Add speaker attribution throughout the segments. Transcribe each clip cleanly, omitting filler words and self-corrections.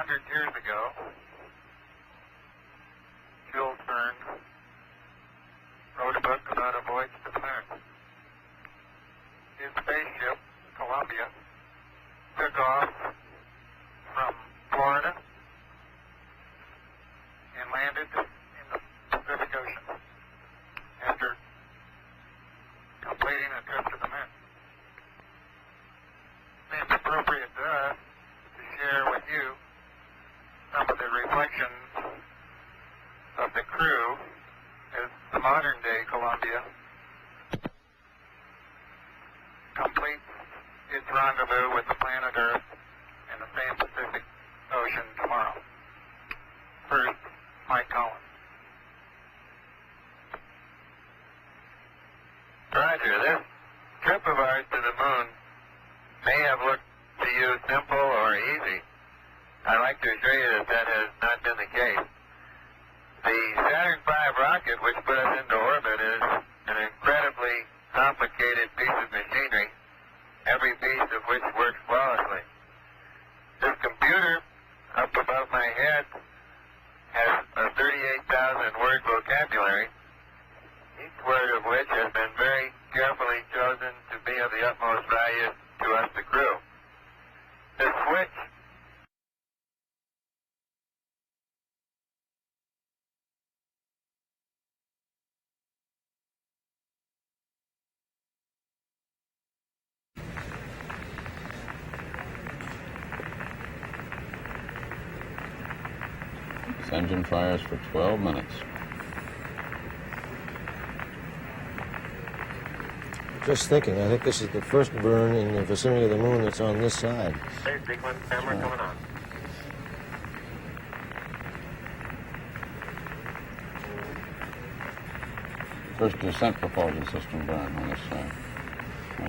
Speaker 1: 100 years ago, Jules Verne wrote a book about a voyage to the moon. His spaceship, Columbia, took off from Florida and landed in the Pacific Ocean after completing a trip to the moon. It seems appropriate to us to share with you some of the reflections of the crew as the modern-day Columbia completes its rendezvous with the planet Earth in the same Pacific Ocean tomorrow. First, Mike Collins. Roger, this trip of ours to the moon may have looked to you simple or easy. I'd like to assure you that that has not been the case. The Saturn V rocket, which put us into orbit, is an incredibly complicated piece of machinery, every piece of which works flawlessly. This computer up above my head has a 38,000-word vocabulary, each word of which has been very carefully chosen to be of the utmost value to us, the crew. The switch
Speaker 2: This engine fires for 12 minutes.
Speaker 3: Just thinking, I think this is the first burn in the vicinity of the moon that's on this side.
Speaker 1: Phase sequence, camera coming on.
Speaker 2: First descent propulsion system burn on this side.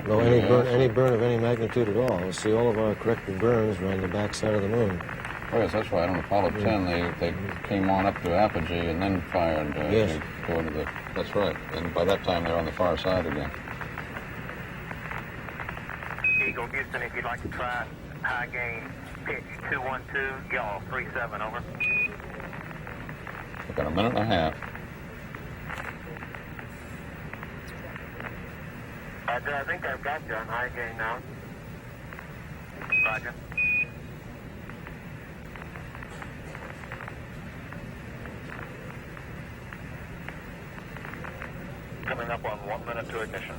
Speaker 3: No, any burn of any magnitude at all. You'll see all of our corrected burns are on the back side of the moon.
Speaker 2: Oh, yes, that's right. On Apollo 10, they came on up to apogee and then fired.
Speaker 3: Yes.
Speaker 2: To go into the, that's right. And by that time, they were on the far side again.
Speaker 1: Eagle Houston, if you'd like to try high gain pitch 212, y'all 37, over.
Speaker 2: We've got a minute and a half.
Speaker 1: I think I've got you on high gain now. Roger. Coming up on 1 minute to ignition.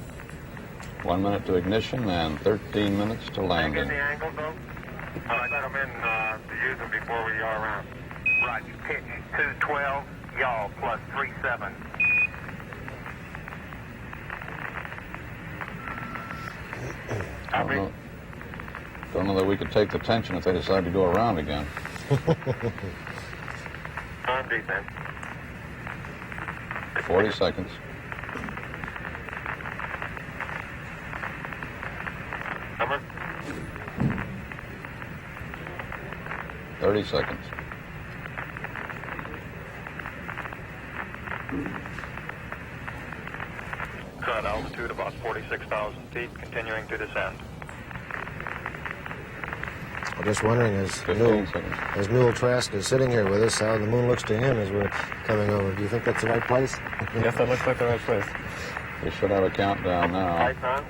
Speaker 2: 1 minute to ignition and 13 minutes to landing.
Speaker 1: Get the angle, though? I let them in to use them before we are around. Roger. Pitch 212, y'all plus 37.
Speaker 2: Don't know that we could take the tension if they decide to go around again.
Speaker 1: On defense.
Speaker 2: 40 seconds.
Speaker 1: Number?
Speaker 2: 30 seconds.
Speaker 1: Current altitude about 46,000 feet, continuing to descend.
Speaker 3: I'm just wondering, as
Speaker 2: 15 seconds.
Speaker 3: Newell Trask is sitting here with us, how the moon looks to him as we're coming over. Do you think that's the right place?
Speaker 4: Yes, that looks like the right place.
Speaker 2: We should have a countdown now.
Speaker 1: Lights on.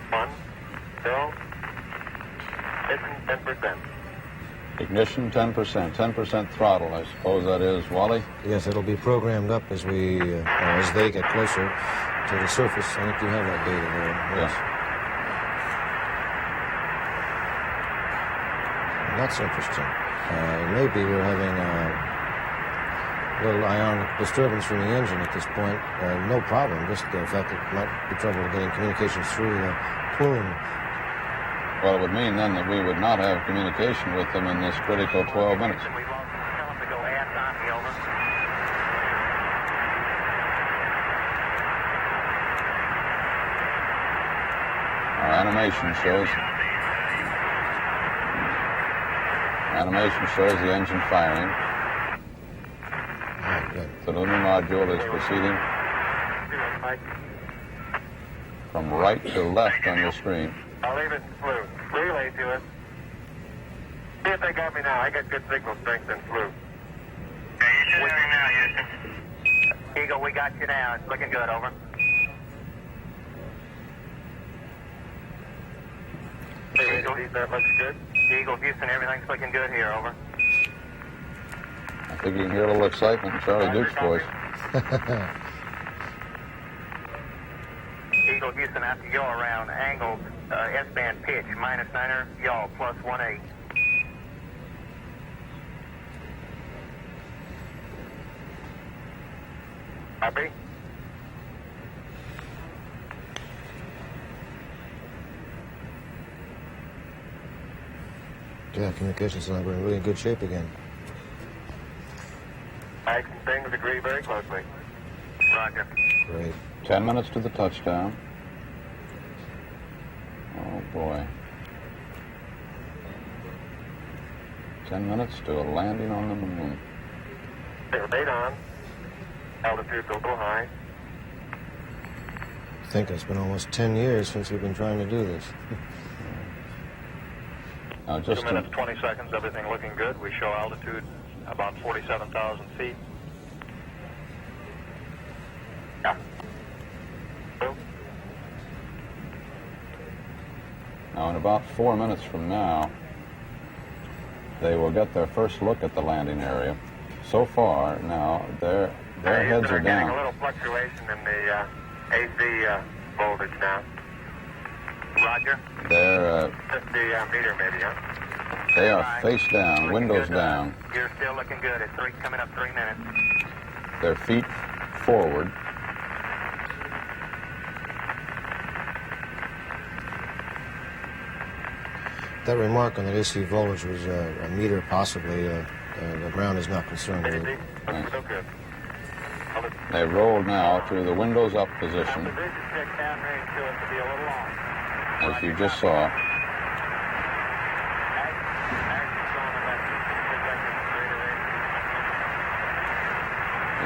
Speaker 1: One, two, ignition 10%.
Speaker 2: Ignition 10%. 10% throttle, I suppose that is, Wally?
Speaker 3: Yes, it'll be programmed up as as they get closer to the surface. I think you have that data there. Yes. That's interesting. Maybe we're having a little ionic disturbance from the engine at this point. No problem, just the fact that it might be trouble getting communications through the plume.
Speaker 2: Well, it would mean then that we would not have communication with them in this critical 12 minutes.
Speaker 1: We lost them. Tell them to go aft on me, over.
Speaker 2: Our animation shows the engine firing. The lunar module is proceeding from right to left on your screen.
Speaker 1: I'll leave it in flu. Relay to us. See if they got me now. I got good signal strength in flu. Okay, you should have me now, Houston. Eagle, we got you now. It's looking good, over. Hey, Eagle, that looks good. Eagle, Houston, everything's looking good here, over.
Speaker 2: I think you can hear a little excitement in Charlie Duke's voice.
Speaker 1: Eagle, Houston, after yaw around, angled S-band pitch, -9er, yaw, +18. Copy.
Speaker 3: Yeah, communications lab, we're in really good shape again.
Speaker 1: Action things agree very closely. Roger.
Speaker 3: Great.
Speaker 2: 10 minutes to the touchdown. Oh, boy. 10 minutes to a landing on the moon.
Speaker 1: Rate on. Altitude's a little high.
Speaker 3: I think it's been almost 10 years since we've been trying to do this.
Speaker 2: Now,
Speaker 5: 2 minutes, 20 seconds, everything looking good. We show altitude about 47,000 feet.
Speaker 1: Yeah.
Speaker 2: Now, in about 4 minutes from now, they will get their first look at the landing area. So far, now, their heads are
Speaker 1: Getting a
Speaker 2: down.
Speaker 1: little fluctuation in the AC voltage now. Roger.
Speaker 2: They're,
Speaker 1: 50 meter maybe, huh?
Speaker 2: they are face down, windows down,
Speaker 1: You're still looking good. It's coming up 3 minutes.
Speaker 2: their feet forward.
Speaker 3: That remark on that AC voltage was a meter possibly. The ground is not concerned with it.
Speaker 2: Thanks.
Speaker 1: Still good.
Speaker 2: They roll now to the windows up position,
Speaker 1: The vision check downrange to us to be a little long.
Speaker 2: as you just saw.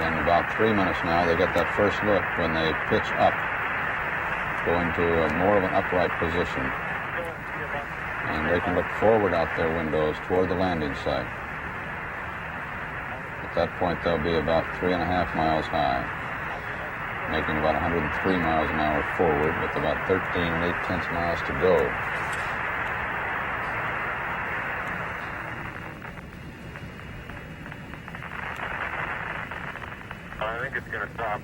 Speaker 2: In about 3 minutes now, they get that first look when they pitch up, going to more of an upright position. And they can look forward out their windows toward the landing site. At that point, they'll be about 3.5 miles high, making about 103 miles an hour forward with about 13 8/10 miles to go.
Speaker 1: I think it's going to stop.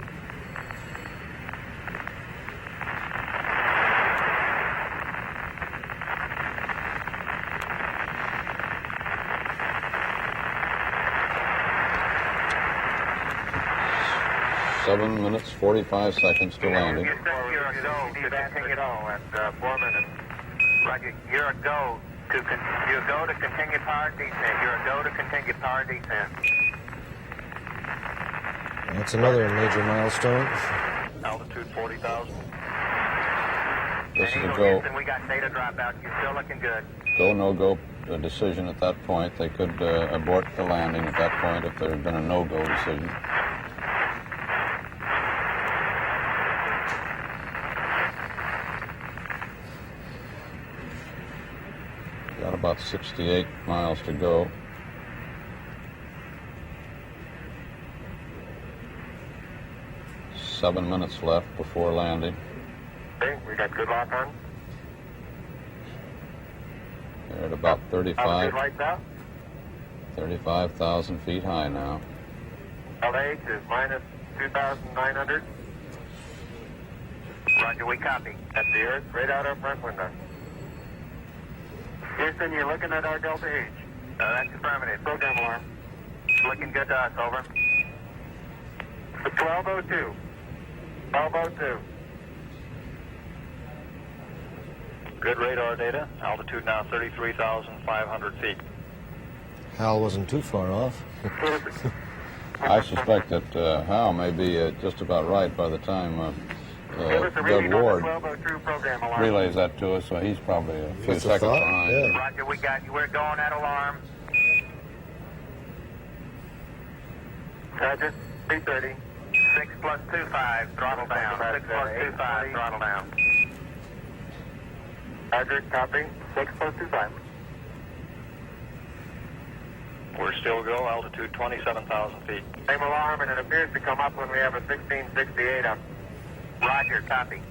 Speaker 2: Seven minutes, 45 seconds to landing.
Speaker 1: You're a go to continue all at 4 minutes. Roger, you're a go to continue power descent. You're a go to continue power descent.
Speaker 3: That's another major milestone.
Speaker 5: Altitude 40,000.
Speaker 2: This is a
Speaker 1: Eagle
Speaker 2: go,
Speaker 1: Houston, we got data dropout. You're still looking good.
Speaker 2: no-go decision at that point. They could abort the landing at that point if there had been a no-go decision. Got about 68 miles to go. Seven minutes left before landing.
Speaker 1: Okay, we got good lock on.
Speaker 2: They're at about
Speaker 1: Altitude lights out.
Speaker 2: 35,000 feet high now.
Speaker 1: LH is minus 2,900. Roger, we copy. That's the Earth, right out our front window. Houston, you're looking at our Delta H. That's affirmative. Program alarm. Looking good to us, over. 1202. 1202.
Speaker 5: Good radar data. Altitude now 33,500 feet.
Speaker 3: Hal wasn't too far off.
Speaker 2: I suspect that Hal may be just about right by the time
Speaker 1: Give us a
Speaker 2: Doug
Speaker 1: reading on the
Speaker 2: Ward
Speaker 1: 1202 program alarm.
Speaker 2: relays that to us, so he's probably a few
Speaker 3: That's a
Speaker 2: seconds
Speaker 3: thought,
Speaker 2: behind.
Speaker 3: yeah.
Speaker 1: Roger, we got you. We're going at alarm. Roger, 330. 6 plus 25, throttle down. 6 plus 25, throttle down. Roger, copy. 6425.
Speaker 5: We're still go, altitude 27,000 feet.
Speaker 1: Same alarm, and it appears to come up when we have a 1668 up. Roger, copy.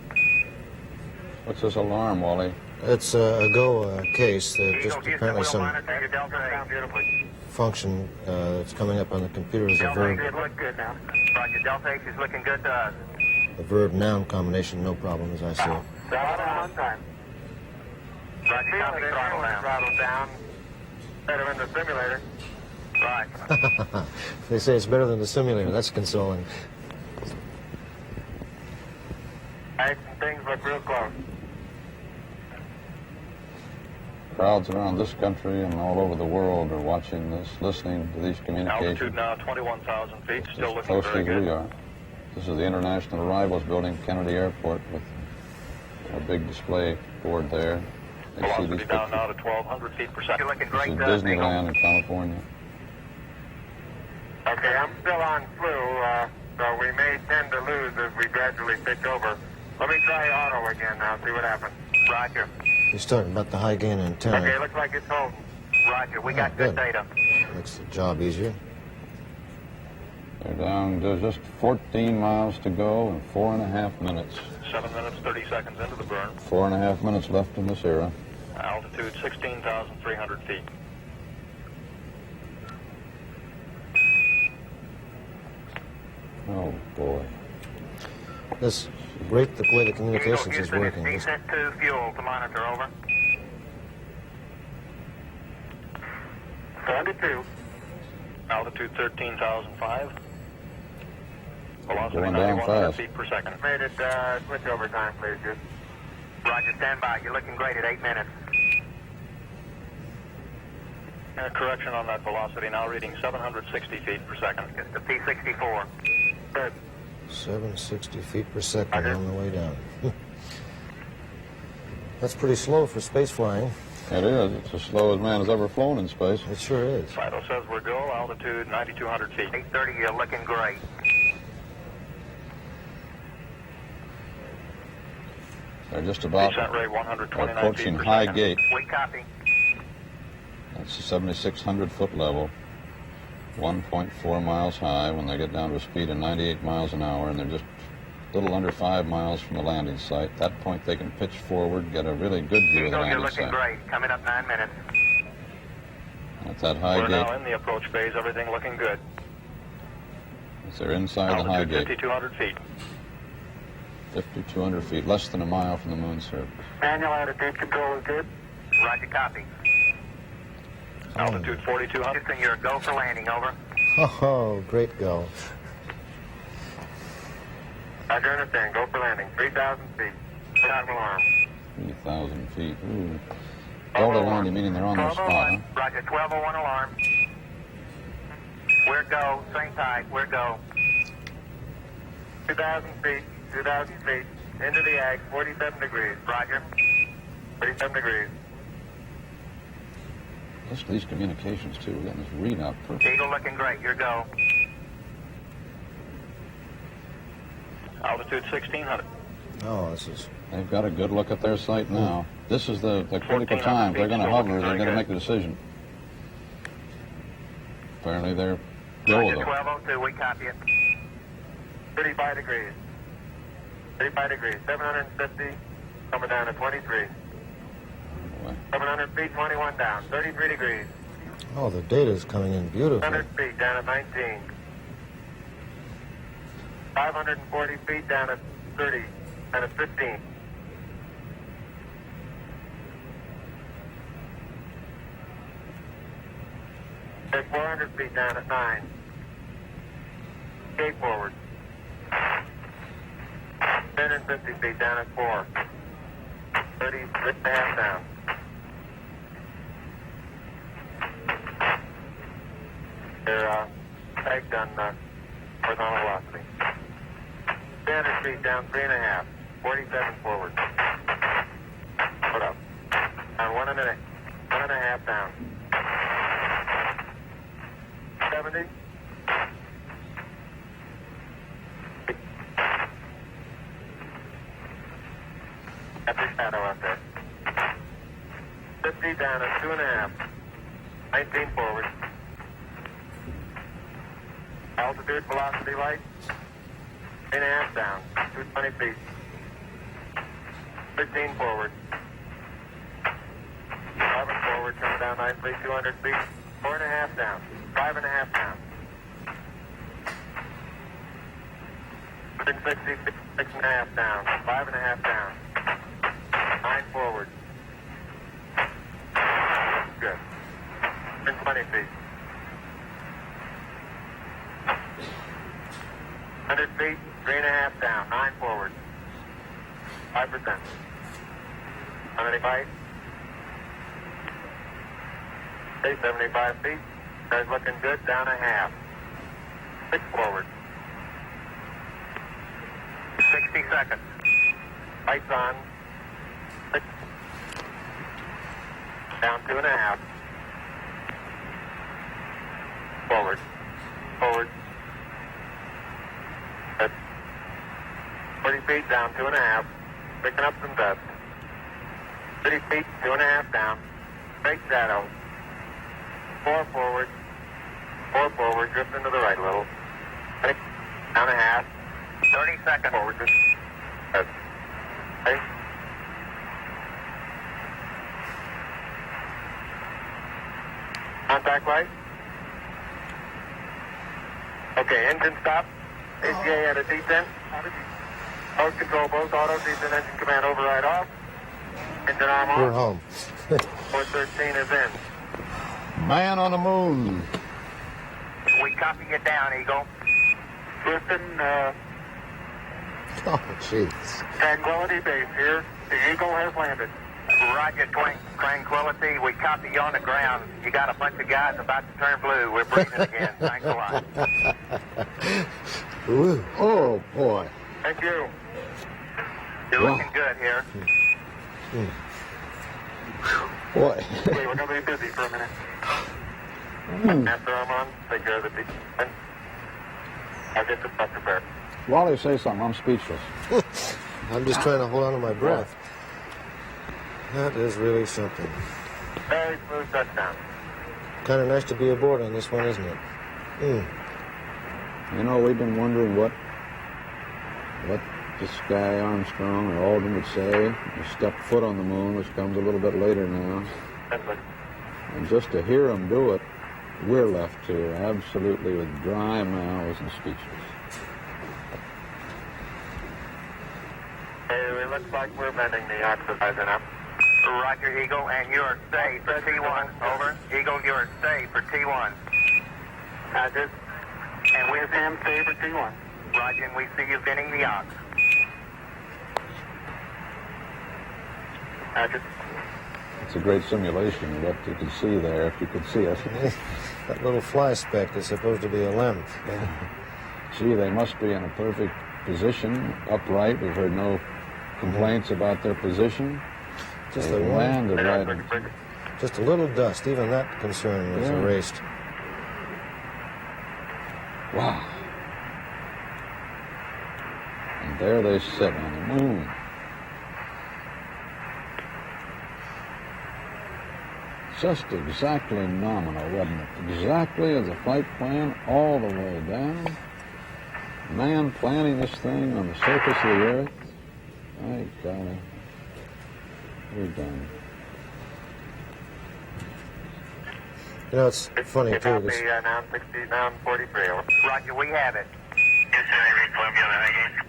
Speaker 2: What's this alarm, Wally?
Speaker 3: It's a go case. Just
Speaker 1: Houston,
Speaker 3: apparently
Speaker 1: we'll
Speaker 3: some
Speaker 1: monitor your Delta down beautifully.
Speaker 3: function that's coming up on the computer as a verb.
Speaker 1: It looks good now. Roger, Delta H is looking good to us.
Speaker 3: A verb-noun combination, no problem as I see it.
Speaker 1: Throttle on time. Roger, copy, throttle down. Throttle down. Better in the simulator. Right.
Speaker 3: They say it's better than the simulator. That's consoling.
Speaker 1: Right, and things look real close.
Speaker 2: Crowds around this country and all over the world are watching this, listening to these
Speaker 5: Altitude
Speaker 2: communications
Speaker 5: now 21,000 feet, still
Speaker 2: as
Speaker 5: looking
Speaker 2: closely
Speaker 5: very
Speaker 2: as
Speaker 5: good.
Speaker 2: we are. This is the International Arrivals Building, Kennedy Airport, with a big display board there. They see
Speaker 5: Velocity
Speaker 2: these
Speaker 5: down
Speaker 2: pictures.
Speaker 5: now to 1,200 feet per second.
Speaker 1: You're looking
Speaker 2: This
Speaker 1: great,
Speaker 2: is
Speaker 1: Eagle.
Speaker 2: Disneyland in California.
Speaker 1: Okay, I'm still on flu, so we may tend to lose as we gradually pitch over. Let me try auto again now, see what happens. Roger.
Speaker 3: He's talking about the high gain antenna.
Speaker 1: Okay, looks like it's holding. Roger, we got
Speaker 3: good.
Speaker 1: good data.
Speaker 3: Makes the job easier.
Speaker 2: They're down to just 14 miles to go in 4.5 minutes.
Speaker 5: 7 minutes, 30 seconds into the burn.
Speaker 2: 4.5 minutes left in this era.
Speaker 5: Altitude 16,300 feet.
Speaker 2: Oh, boy.
Speaker 3: This great the way the communications is
Speaker 1: Houston,
Speaker 3: working.
Speaker 1: it's descent to fuel to monitor, over. 72.
Speaker 5: Altitude 13,005. Velocity
Speaker 2: Going down
Speaker 5: 9,100
Speaker 2: fast.
Speaker 5: feet per second.
Speaker 1: Made it, switch over time, please, Houston. Roger, stand by. You're looking great at 8 minutes.
Speaker 5: Correction on that velocity, now reading 760 feet per second.
Speaker 1: It's the P64. Good.
Speaker 3: 760 feet per second on the way down. That's pretty slow for space flying.
Speaker 2: It is. It's as slow as man has ever flown in space.
Speaker 3: It sure is.
Speaker 5: Vital says we're go, altitude 9,200 feet.
Speaker 1: 8:30, you're looking great.
Speaker 2: They're just about
Speaker 5: Descent rate 129 feet
Speaker 2: approaching
Speaker 5: per
Speaker 2: high
Speaker 5: second.
Speaker 2: gate.
Speaker 1: We copy.
Speaker 2: That's the 7,600 foot level. 1.4 miles high when they get down to a speed of 98 miles an hour, and they're just a little under 5 miles from the landing site. At that point, they can pitch forward, get a really good view of the
Speaker 1: Eagle, you're
Speaker 2: landing
Speaker 1: looking
Speaker 2: site.
Speaker 1: great. Coming up 9 minutes.
Speaker 2: At that high
Speaker 5: We're now
Speaker 2: gate,
Speaker 5: in the approach phase, everything looking good.
Speaker 2: as they're inside the high
Speaker 5: Altitude
Speaker 2: gate,
Speaker 5: 5,200 feet.
Speaker 2: 5,200 feet, less than a mile from the moon surface.
Speaker 1: Manual attitude control is good. Roger, copy.
Speaker 5: Altitude 4,200.
Speaker 1: Houston, you're a go for landing, over.
Speaker 3: Oh, great go.
Speaker 1: Roger, understand. Go for landing. 3,000 feet. Time alarm.
Speaker 2: 3,000 feet. Ooh. Delta landing, meaning they're on their spot, huh?
Speaker 1: Roger, 1201 alarm. We're go. Same tide. We're go. 2,000 feet. 2,000 feet. Into the ag. 47 degrees. Roger. 47 degrees.
Speaker 2: Listen to these communications, too. We're getting this readout perfect.
Speaker 1: Eagle looking great. Your go.
Speaker 5: Altitude 1,600.
Speaker 3: Oh, this is...
Speaker 2: They've got a good look at their site now. This is the critical
Speaker 5: 1,400
Speaker 2: time. They're going to
Speaker 5: feet,
Speaker 2: hover.
Speaker 5: still
Speaker 2: They're
Speaker 5: looking
Speaker 2: going to
Speaker 5: very
Speaker 2: make a decision. Apparently, they're go
Speaker 1: Roger,
Speaker 2: with it.
Speaker 1: 1202. We copy it. 35 degrees. 35 degrees. 750. Coming down to 23. 700 feet, 21 down. 33 degrees.
Speaker 3: Oh, the data is coming in beautifully.
Speaker 1: 100 feet down at 19. 540 feet down at 30. Down at 15. Take 400 feet down at 9. Gate forward. 1050 feet down at 4. 36 and a half down. They're tagged on horizontal velocity. 300 feet down, 3.5. 47 forward. Put up. And 1.5 down. 70. That's your shadow out there. 50 down to 2.5. 19 forward. Altitude, velocity light. 8.5 down. 220 feet. 15 forward. 11 forward, coming down nicely, 200 feet. 4.5 down. 5.5 down. 160 feet, 6.5 down. 5.5 down. 9 forward. Good. 120 feet. 100 feet, 3.5 down. 9 forward. 5%. 75. Okay, 75 feet. Car's looking good. Down a half. 6 forward. 60 seconds. Lights on. 6. Down 2.5. Forward. Forward. Good. 40 feet down 2.5. Picking up some dust. 30 feet, 2.5 down. Straight shadow. 4 forward. 4 forward. Drift into the right a little. 6. Down a half. 30 seconds. Forward. Good. Okay. Contact light. Okay, engine stop. ACA at a descent. Mode control both auto, descent engine command override off. Engine arm on.
Speaker 3: We're home.
Speaker 1: 413 is in.
Speaker 2: Man on the moon.
Speaker 1: We copy you down, Eagle. Houston,
Speaker 3: Oh, jeez.
Speaker 1: Tranquility Base here. The Eagle has landed. Roger, Tranquility. We copy you on the ground. You got a bunch of guys about to turn blue. We're breathing again. Thanks a lot.
Speaker 3: Woo.
Speaker 2: Oh, boy.
Speaker 1: Thank you. You're
Speaker 2: Wow.
Speaker 1: looking good here.
Speaker 2: Boy.
Speaker 1: Okay, we're going to be busy for a minute. After I'm on, take care of the descent. I'll get the stuff prepared.
Speaker 2: Wally, say something. I'm speechless.
Speaker 3: I'm just trying to hold on to my breath. That is really something.
Speaker 1: Very smooth touchdown.
Speaker 3: Kind of nice to be aboard on this one, isn't it?
Speaker 2: You know, we've been wondering what this guy Armstrong or Aldrin would say. He stepped foot on the moon, which comes a little bit later now. And just to hear him do it, we're left to absolutely with dry mouths and speechless.
Speaker 1: Hey, it looks like we're bending the oxidizing up. Roger, Eagle, and you're safe for T1. Over. Eagle, you're safe for T1. Roger. And where's him safe for T1? Roger, and we see you bending the ox. Roger.
Speaker 2: It's a great simulation of what you can see there, if you could see us.
Speaker 3: That little fly speck is supposed to be a limb.
Speaker 2: Gee, they must be in a perfect position, upright. We've heard no complaints about their position.
Speaker 3: Just
Speaker 2: They
Speaker 3: a
Speaker 2: landed right.
Speaker 3: Just a little dust. Even that concern was
Speaker 2: Yeah.
Speaker 3: erased.
Speaker 2: Wow. And there they sit on the moon. Just exactly nominal, wasn't it? Exactly as a flight plan all the way down. Man planning this thing on the surface of the earth. My golly. We're done.
Speaker 3: You know, it's funny, too.
Speaker 1: Copy,
Speaker 3: This,
Speaker 1: now 60, now 43. Roger, we have it.
Speaker 6: Yes, sir. I read Columbia on the high gain.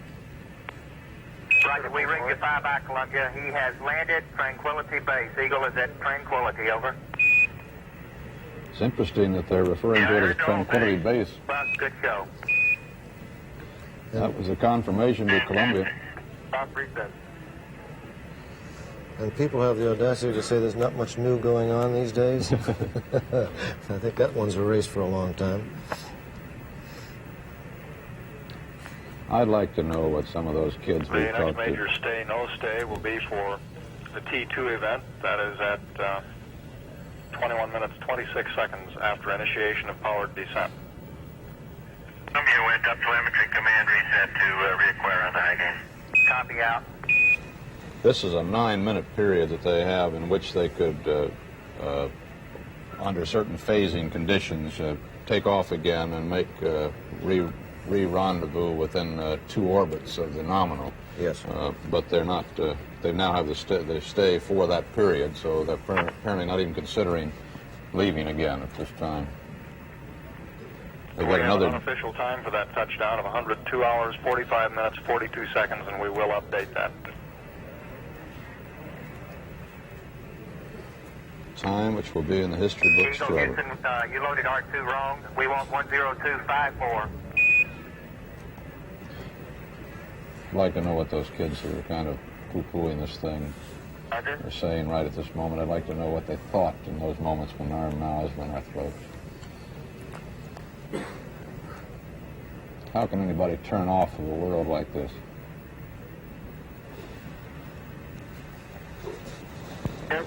Speaker 1: Roger, we ring you 5 by Columbia. He has landed Tranquility Base. Eagle is at Tranquility, over.
Speaker 2: It's interesting that they're referring to it as Tranquility Base.
Speaker 1: Well, good show.
Speaker 2: That was a confirmation to Columbia.
Speaker 1: Stop reset.
Speaker 3: and people have the audacity to say there's not much new going on these days. I think that one's erased for a long time.
Speaker 2: I'd like to know what some of those kids we
Speaker 5: The next
Speaker 2: talked
Speaker 5: major
Speaker 2: to.
Speaker 5: stay, no stay, will be for the T2 event. That is at 21 minutes, 26 seconds after initiation of powered descent.
Speaker 6: Columbia went up telemetry command reset to reacquire on the high gain.
Speaker 1: Copy out.
Speaker 2: This is a 9-minute period that they have in which they could, under certain phasing conditions, take off again and make re-rendezvous within 2 orbits of the nominal.
Speaker 3: Yes.
Speaker 2: But they're not. They now have the stay for that period, so they're apparently not even considering leaving again at this time. They
Speaker 5: We
Speaker 2: got
Speaker 5: have an
Speaker 2: another.
Speaker 5: unofficial time for that touchdown of 102 hours, 45 minutes, 42 seconds, and we will update that.
Speaker 2: Time which will be in the history books
Speaker 6: Eagle
Speaker 2: forever.
Speaker 6: Houston, you loaded R2 wrong. We want 10254.
Speaker 2: I'd like to know what those kids who are kind of poo-pooing this thing
Speaker 6: Roger.
Speaker 2: are saying right at this moment. I'd like to know what they thought in those moments when our mouths were in our throats. How can anybody turn off of a world like this?
Speaker 6: Yep.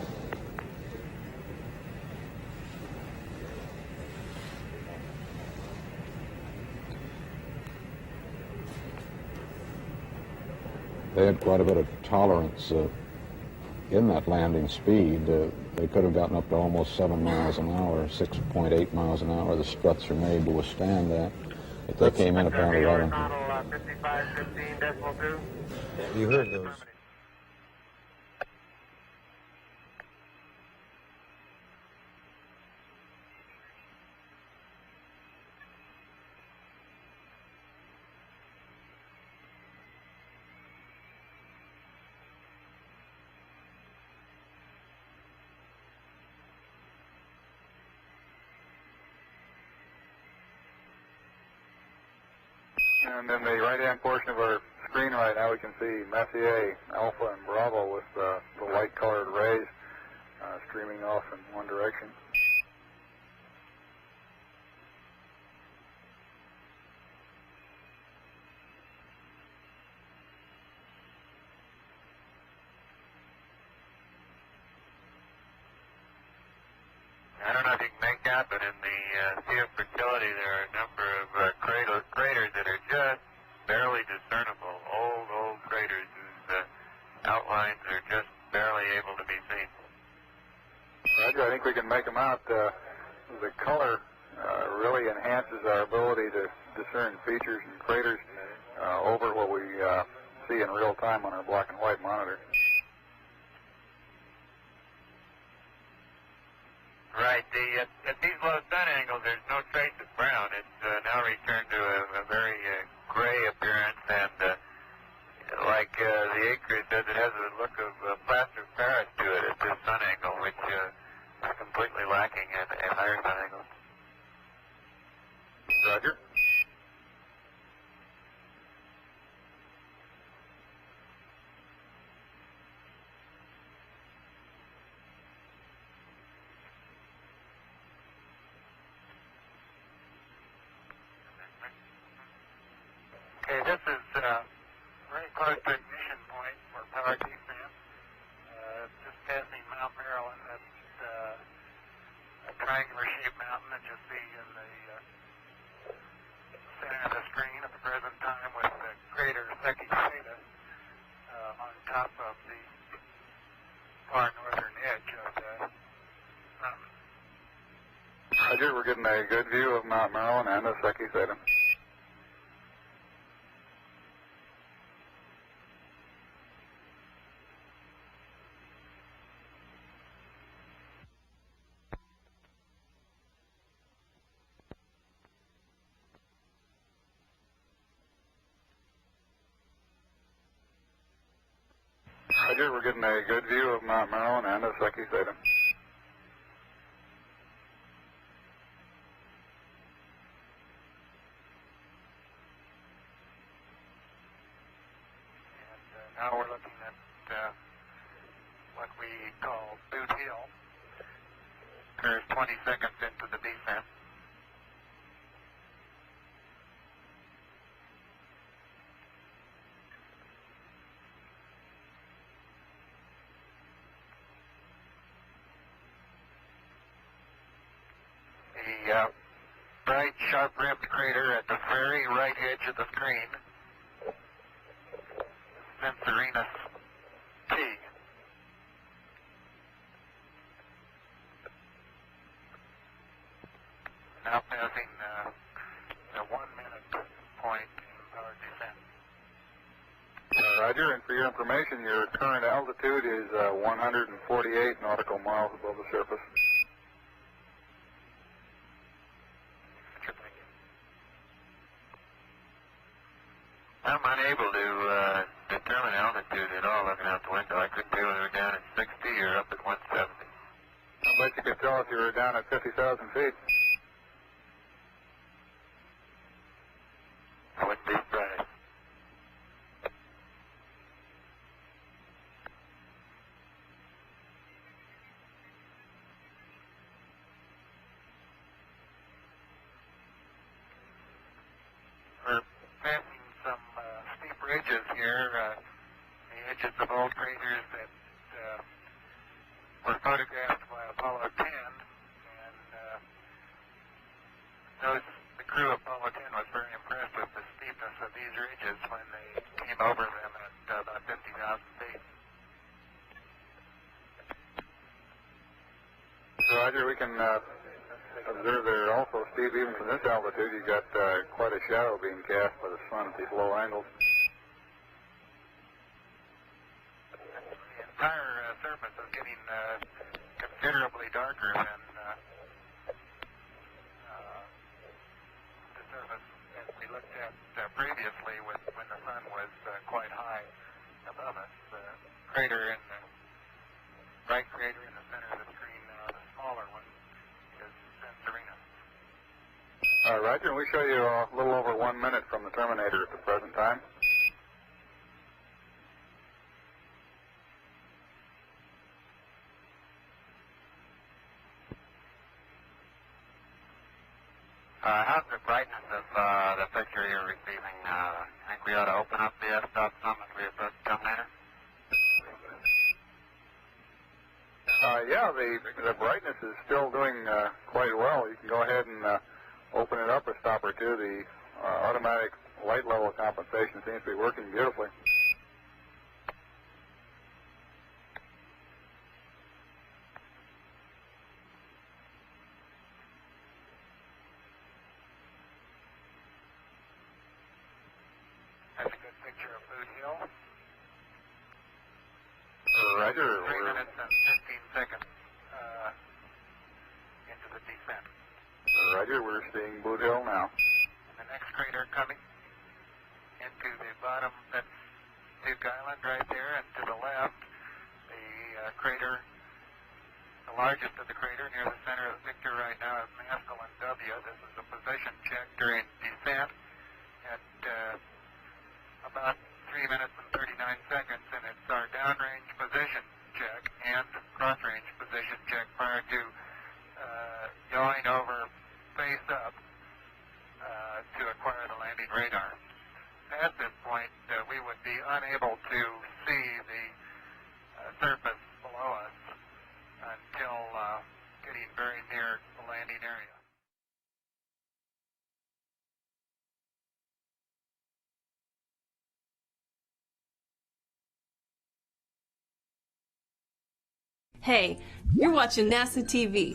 Speaker 2: They had quite a bit of tolerance in that landing speed. They could have gotten up to almost 7 miles an hour, 6.8 miles an hour. The struts are made to withstand that. But they came in apparently right on.
Speaker 6: Model 5515.2.
Speaker 3: You heard those.
Speaker 7: And in the right-hand portion of our screen right now, we can see Messier, Alpha, and Bravo with the light-colored rays streaming off in one direction.
Speaker 1: I don't know if you can make out, but in the Sea of Fertility, there are a number of craters that are just barely discernible. Old craters whose outlines are just barely able to be seen.
Speaker 7: Roger, I think we can make them out. The color really enhances our ability to discern features and craters over what we see in real time on our black and white monitor.
Speaker 1: Right. At these low sun angles, there's no trace of brown. It's now returned to a very gray appearance, and like the acreage does, it has a look of plaster of Paris to it at this sun angle, which is completely lacking at higher sun angles.
Speaker 7: Roger.
Speaker 1: Okay, this is very close to ignition point for power descent. Just passing Mount Maryland. That's a triangular-shaped mountain that you see in the center of the screen at the present time, with the crater Secchi Theta on top of the far northern edge of the mountain.
Speaker 7: Roger, we're getting a good view of Mount Maryland and the Secchi Theta. Roger, we're getting a good view of Mount Maryland and the Secchi Theta.
Speaker 1: And now we're looking at what we call Boot Hill. There's 20 seconds into the descent. The bright, sharp-rimmed crater at the very right edge of the screen, Censorinus T.
Speaker 7: Roger, and for your information, your current altitude is 148 nautical miles above the surface.
Speaker 1: I'm unable to determine altitude at all looking out the window. I couldn't tell whether we're down at 60 or up at 170.
Speaker 7: I bet you could tell if you were down at 50,000 feet.
Speaker 1: I wouldn't be surprised. We're passing some steep ridges here, the edges of old craters that were photographed by Apollo 10, and the crew of Apollo 10 was very impressed with the steepness of these ridges when they came over them at about 50,000 feet.
Speaker 7: So, Roger, we can observe they're also steep even from this altitude. You got quite a shadow being cast by the sun at these low angles.
Speaker 1: The entire surface is getting considerably darker than the surface as we looked at previously when the sun was quite high above us. The crater in the bright crater in the center of the screen now, the smaller one, is Serena.
Speaker 7: Roger, and we show you a little over 1 minute from the terminator at the present time.
Speaker 1: How's the brightness of the picture you're receiving? I think we ought to open up the f-stop some as we approach the terminator.
Speaker 7: Yeah, the brightness is still doing quite well. You can go ahead and open it up a stop or two. The automatic light level compensation seems to be working beautifully.
Speaker 1: That's a good picture of Boot Hill.
Speaker 7: Roger.
Speaker 1: 3 minutes and 15 seconds into the descent.
Speaker 7: Roger, we're seeing Boot Hill now.
Speaker 1: And the next crater coming into the bottom, that's Duke Island right there, and to the left, the crater, the largest of the crater near the center of the picture right now is Maskelyne W. This is a position check during descent at about 3 minutes and 39 seconds, and it's our downrange position check and cross-range position check prior to yawing over face up to acquire the landing radar. At this point, we would be unable to see the surface below us until getting very near the landing area.
Speaker 8: Hey, you're watching NASA TV.